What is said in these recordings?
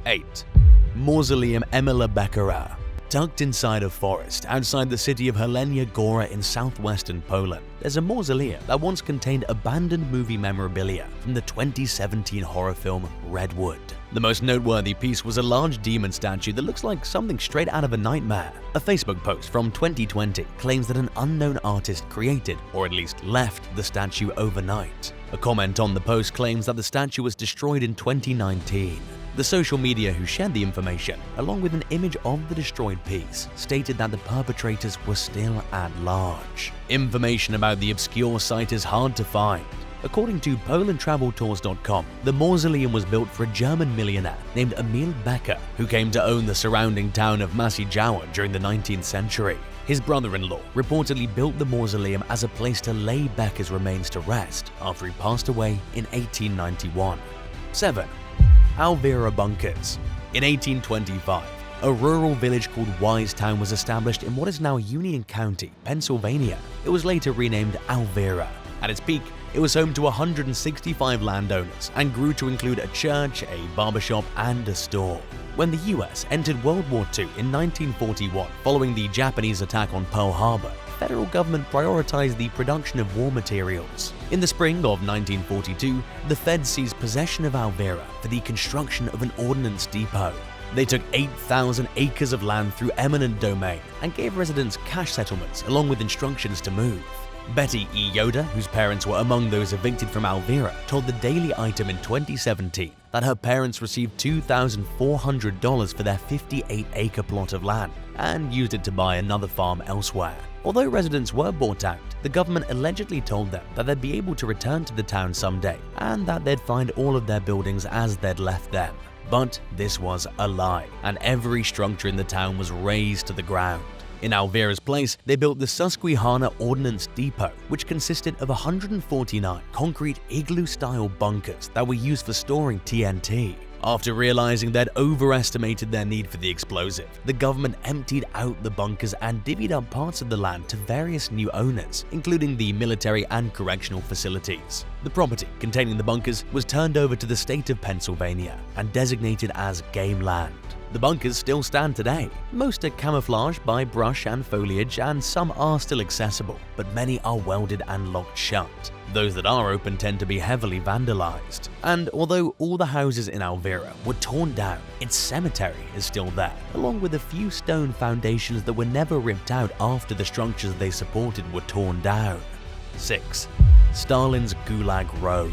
8. Mausoleum Emila Bekara. Tucked inside a forest outside the city of Jelenia Góra in southwestern Poland, there's a mausoleum that once contained abandoned movie memorabilia from the 2017 horror film Redwood. The most noteworthy piece was a large demon statue that looks like something straight out of a nightmare. A Facebook post from 2020 claims that an unknown artist created, or at least left, the statue overnight. A comment on the post claims that the statue was destroyed in 2019. The social media who shared the information, along with an image of the destroyed piece, stated that the perpetrators were still at large. Information about the obscure site is hard to find. According to PolandTravelTours.com, the mausoleum was built for a German millionaire named Emil Becker, who came to own the surrounding town of Masiedziała during the 19th century. His brother-in-law reportedly built the mausoleum as a place to lay Becker's remains to rest after he passed away in 1891. 7. Alvira Bunkers. In 1825, a rural village called Wisetown was established in what is now Union County, Pennsylvania. It was later renamed Alvira. At its peak, it was home to 165 landowners and grew to include a church, a barbershop, and a store. When the US entered World War II in 1941 following the Japanese attack on Pearl Harbor, the federal government prioritized the production of war materials. In the spring of 1942, the Feds seized possession of Alvira for the construction of an ordnance depot. They took 8,000 acres of land through eminent domain and gave residents cash settlements along with instructions to move. Betty E. Yoder, whose parents were among those evicted from Alvira, told the Daily Item in 2017 that her parents received $2,400 for their 58-acre plot of land and used it to buy another farm elsewhere. Although residents were bought out, the government allegedly told them that they'd be able to return to the town someday and that they'd find all of their buildings as they'd left them. But this was a lie, and every structure in the town was razed to the ground. In Alvira's place, they built the Susquehanna Ordnance Depot, which consisted of 149 concrete igloo-style bunkers that were used for storing TNT. After realizing they'd overestimated their need for the explosive, the government emptied out the bunkers and divvied up parts of the land to various new owners, including the military and correctional facilities. The property containing the bunkers was turned over to the state of Pennsylvania and designated as game land. The bunkers still stand today. Most are camouflaged by brush and foliage, and some are still accessible, but many are welded and locked shut. Those that are open tend to be heavily vandalized. And although all the houses in Alvira were torn down, its cemetery is still there, along with a few stone foundations that were never ripped out after the structures they supported were torn down. 6. Stalin's Gulag Road.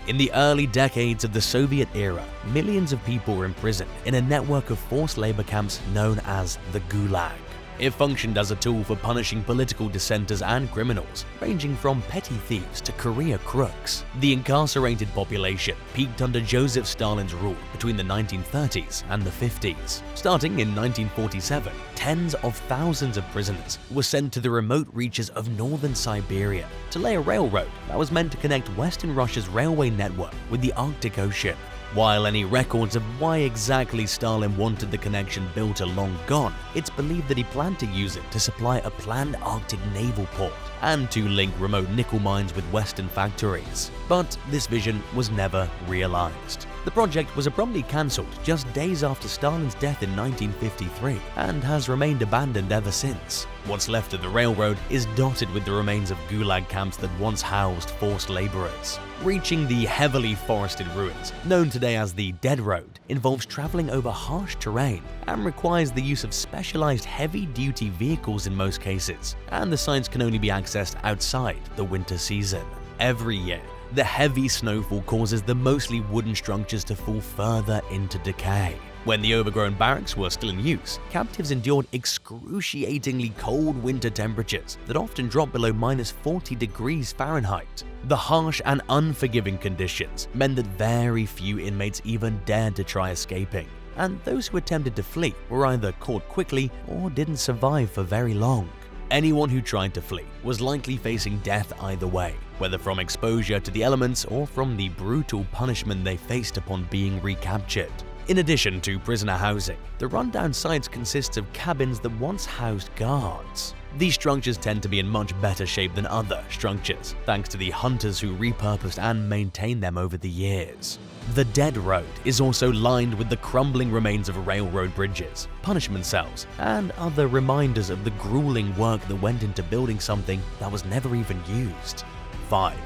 In the early decades of the Soviet era, millions of people were imprisoned in a network of forced labor camps known as the Gulag. It functioned as a tool for punishing political dissenters and criminals, ranging from petty thieves to career crooks. The incarcerated population peaked under Joseph Stalin's rule between the 1930s and the 50s. Starting in 1947, tens of thousands of prisoners were sent to the remote reaches of northern Siberia to lay a railroad that was meant to connect Western Russia's railway network with the Arctic Ocean. While any records of why exactly Stalin wanted the connection built are long gone, it's believed that he planned to use it to supply a planned Arctic naval port and to link remote nickel mines with Western factories. But this vision was never realized. The project was abruptly cancelled just days after Stalin's death in 1953 and has remained abandoned ever since. What's left of the railroad is dotted with the remains of Gulag camps that once housed forced laborers. Reaching the heavily forested ruins, known today as the Dead Road, involves traveling over harsh terrain and requires the use of specialized heavy-duty vehicles in most cases, and the sites can only be accessed outside the winter season. Every year, the heavy snowfall causes the mostly wooden structures to fall further into decay. When the overgrown barracks were still in use, captives endured excruciatingly cold winter temperatures that often dropped below -40 degrees Fahrenheit. The harsh and unforgiving conditions meant that very few inmates even dared to try escaping, and those who attempted to flee were either caught quickly or didn't survive for very long. Anyone who tried to flee was likely facing death either way, whether from exposure to the elements or from the brutal punishment they faced upon being recaptured. In addition to prisoner housing, the rundown sites consist of cabins that once housed guards. These structures tend to be in much better shape than other structures, thanks to the hunters who repurposed and maintained them over the years. The Dead Road is also lined with the crumbling remains of railroad bridges, punishment cells, and other reminders of the grueling work that went into building something that was never even used. 5.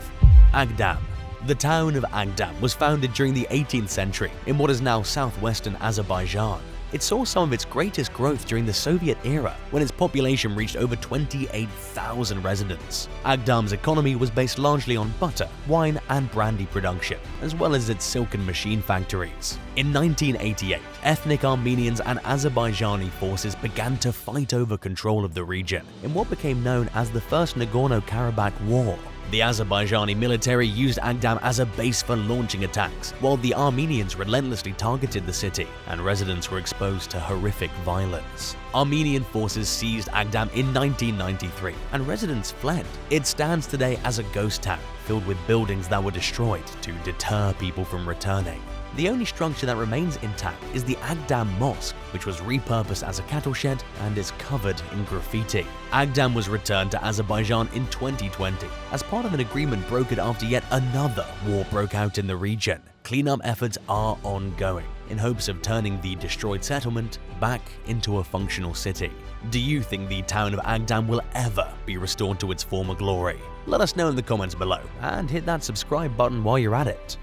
Agdam. The town of Agdam was founded during the 18th century in what is now southwestern Azerbaijan. It saw some of its greatest growth during the Soviet era, when its population reached over 28,000 residents. Agdam's economy was based largely on butter, wine, and brandy production, as well as its silk and machine factories. In 1988, ethnic Armenians and Azerbaijani forces began to fight over control of the region in what became known as the First Nagorno-Karabakh War. The Azerbaijani military used Agdam as a base for launching attacks, while the Armenians relentlessly targeted the city, and residents were exposed to horrific violence. Armenian forces seized Agdam in 1993, and residents fled. It stands today as a ghost town, filled with buildings that were destroyed to deter people from returning. The only structure that remains intact is the Agdam Mosque, which was repurposed as a cattle shed and is covered in graffiti. Agdam was returned to Azerbaijan in 2020 as part of an agreement brokered after yet another war broke out in the region. Cleanup efforts are ongoing in hopes of turning the destroyed settlement back into a functional city. Do you think the town of Agdam will ever be restored to its former glory? Let us know in the comments below and hit that subscribe button while you're at it.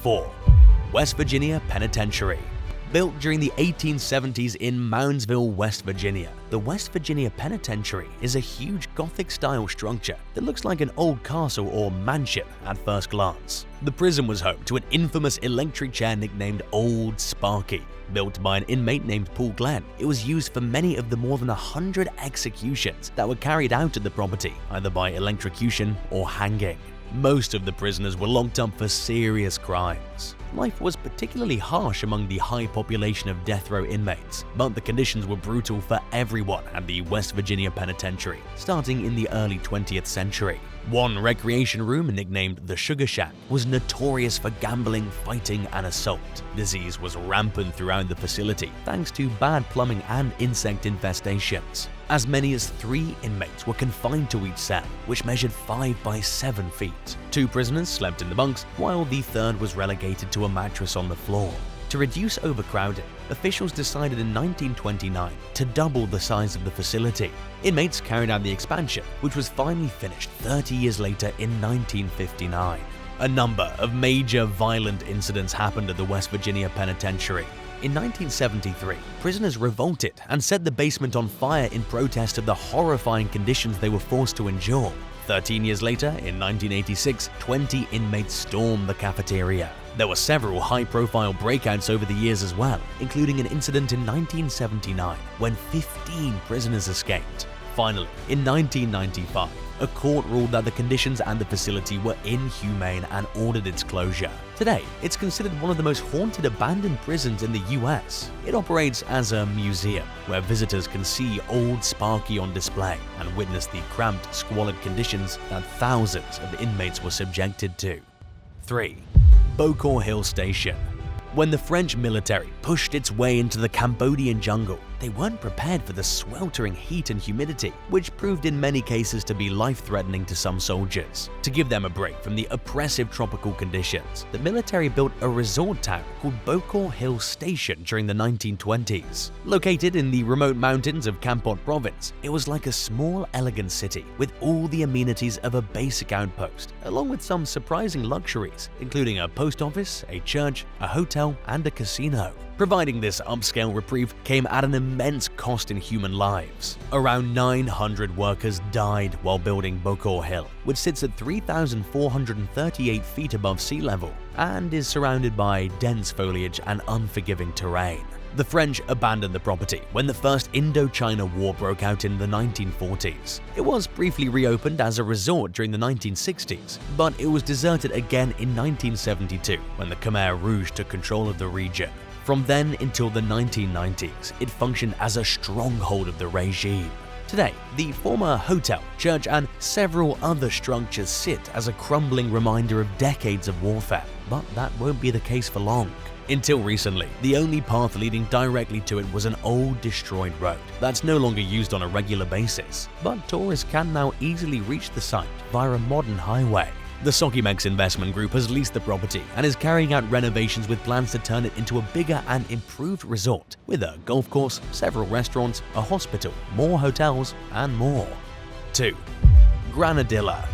4. West Virginia Penitentiary. Built during the 1870s in Moundsville, West Virginia, the West Virginia Penitentiary is a huge Gothic-style structure that looks like an old castle or mansion at first glance. The prison was home to an infamous electric chair nicknamed Old Sparky. Built by an inmate named Paul Glenn, it was used for many of the more than 100 executions that were carried out at the property, either by electrocution or hanging. Most of the prisoners were locked up for serious crimes. Life was particularly harsh among the high population of death row inmates, but the conditions were brutal for everyone at the West Virginia Penitentiary, starting in the early 20th century. One recreation room, nicknamed the Sugar Shack, was notorious for gambling, fighting, and assault. Disease was rampant throughout the facility, thanks to bad plumbing and insect infestations. As many as 3 inmates were confined to each cell, which measured 5 by 7 feet. 2 prisoners slept in the bunks, while the third was relegated to a mattress on the floor. To reduce overcrowding, officials decided in 1929 to double the size of the facility. Inmates carried out the expansion, which was finally finished 30 years later in 1959. A number of major violent incidents happened at the West Virginia Penitentiary. In 1973, prisoners revolted and set the basement on fire in protest of the horrifying conditions they were forced to endure. 13 years later, in 1986, 20 inmates stormed the cafeteria. There were several high-profile breakouts over the years as well, including an incident in 1979 when 15 prisoners escaped. Finally, in 1995, a court ruled that the conditions at the facility were inhumane and ordered its closure. Today, it's considered one of the most haunted abandoned prisons in the US. It operates as a museum, where visitors can see Old Sparky on display and witness the cramped, squalid conditions that thousands of inmates were subjected to. 3. Boko Hill Station. When the French military pushed its way into the Cambodian jungle, they weren't prepared for the sweltering heat and humidity, which proved in many cases to be life-threatening to some soldiers. To give them a break from the oppressive tropical conditions, the military built a resort town called Boko Hill Station during the 1920s. Located in the remote mountains of Kampot province, it was like a small, elegant city with all the amenities of a basic outpost, along with some surprising luxuries, including a post office, a church, a hotel, and a casino. Providing this upscale reprieve came at an immense cost in human lives. Around 900 workers died while building Boko Hill, which sits at 3,438 feet above sea level and is surrounded by dense foliage and unforgiving terrain. The French abandoned the property when the First Indochina War broke out in the 1940s. It was briefly reopened as a resort during the 1960s, but it was deserted again in 1972 when the Khmer Rouge took control of the region. From then until the 1990s, it functioned as a stronghold of the regime. Today, the former hotel, church, and several other structures sit as a crumbling reminder of decades of warfare, but that won't be the case for long. Until recently, the only path leading directly to it was an old destroyed road that's no longer used on a regular basis, but tourists can now easily reach the site via a modern highway. The Sokimex investment group has leased the property and is carrying out renovations with plans to turn it into a bigger and improved resort with a golf course, several restaurants, a hospital, more hotels, and more. 2. Granadilla.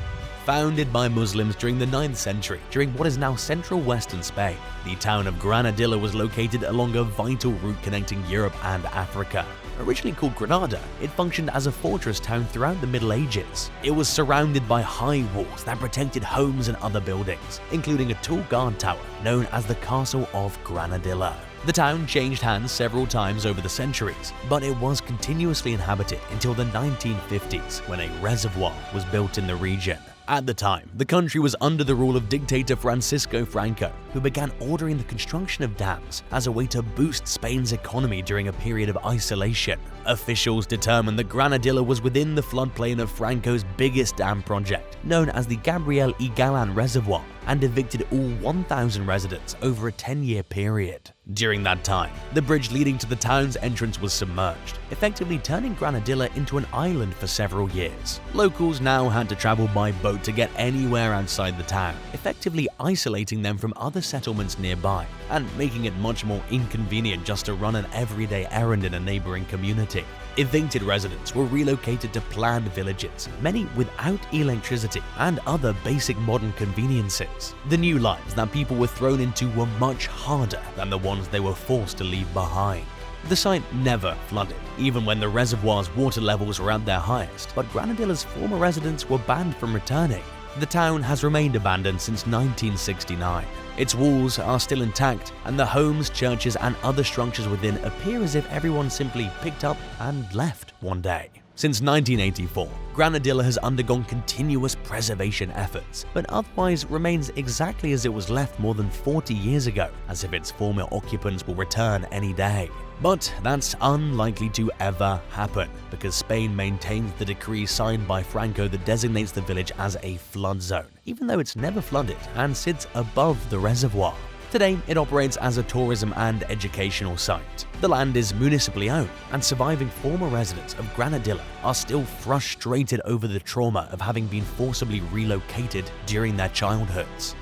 Founded by Muslims during the 9th century during what is now central western Spain, the town of Granadilla was located along a vital route connecting Europe and Africa. Originally called Granada, it functioned as a fortress town throughout the Middle Ages. It was surrounded by high walls that protected homes and other buildings, including a tall guard tower known as the Castle of Granadilla. The town changed hands several times over the centuries, but it was continuously inhabited until the 1950s when a reservoir was built in the region. At the time, the country was under the rule of dictator Francisco Franco, who began ordering the construction of dams as a way to boost Spain's economy during a period of isolation. Officials determined that Granadilla was within the floodplain of Franco's biggest dam project, known as the Gabriel y Galán Reservoir, and evicted all 1,000 residents over a 10-year period. During that time, the bridge leading to the town's entrance was submerged, effectively turning Granadilla into an island for several years. Locals now had to travel by boat to get anywhere outside the town, effectively isolating them from other settlements nearby and making it much more inconvenient just to run an everyday errand in a neighboring community. Evicted residents were relocated to planned villages, many without electricity and other basic modern conveniences. The new lives that people were thrown into were much harder than the ones they were forced to leave behind. The site never flooded, even when the reservoir's water levels were at their highest, but Granadilla's former residents were banned from returning. The town has remained abandoned since 1969. Its walls are still intact, and the homes, churches, and other structures within appear as if everyone simply picked up and left one day. Since 1984, Granadilla has undergone continuous preservation efforts, but otherwise remains exactly as it was left more than 40 years ago, as if its former occupants will return any day. But that's unlikely to ever happen, because Spain maintains the decree signed by Franco that designates the village as a flood zone, even though it's never flooded and sits above the reservoir. Today, it operates as a tourism and educational site. The land is municipally owned, and surviving former residents of Granadilla are still frustrated over the trauma of having been forcibly relocated during their childhoods.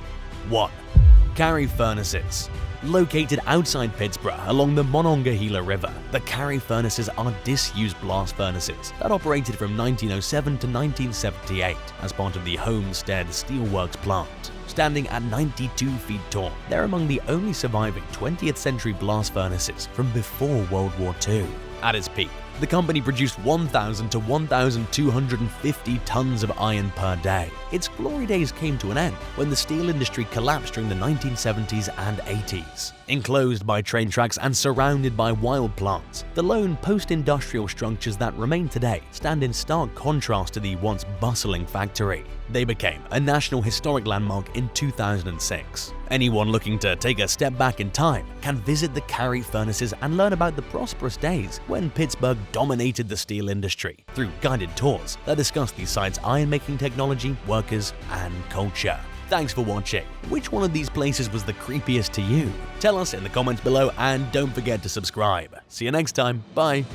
1. Carry furnaces. Located outside Pittsburgh along the Monongahela River, the Carry furnaces are disused blast furnaces that operated from 1907 to 1978 as part of the Homestead Steelworks plant. Standing at 92 feet tall, they're among the only surviving 20th century blast furnaces from before World War II. At its peak, the company produced 1,000 to 1,250 tons of iron per day. Its glory days came to an end when the steel industry collapsed during the 1970s and 80s. Enclosed by train tracks and surrounded by wild plants, the lone post-industrial structures that remain today stand in stark contrast to the once bustling factory. They became a National Historic Landmark in 2006. Anyone looking to take a step back in time can visit the Carry furnaces and learn about the prosperous days when Pittsburgh dominated the steel industry through guided tours that discuss the site's iron-making technology, workers, and culture. Thanks for watching. Which one of these places was the creepiest to you? Tell us in the comments below, and don't forget to subscribe. See you next time. Bye.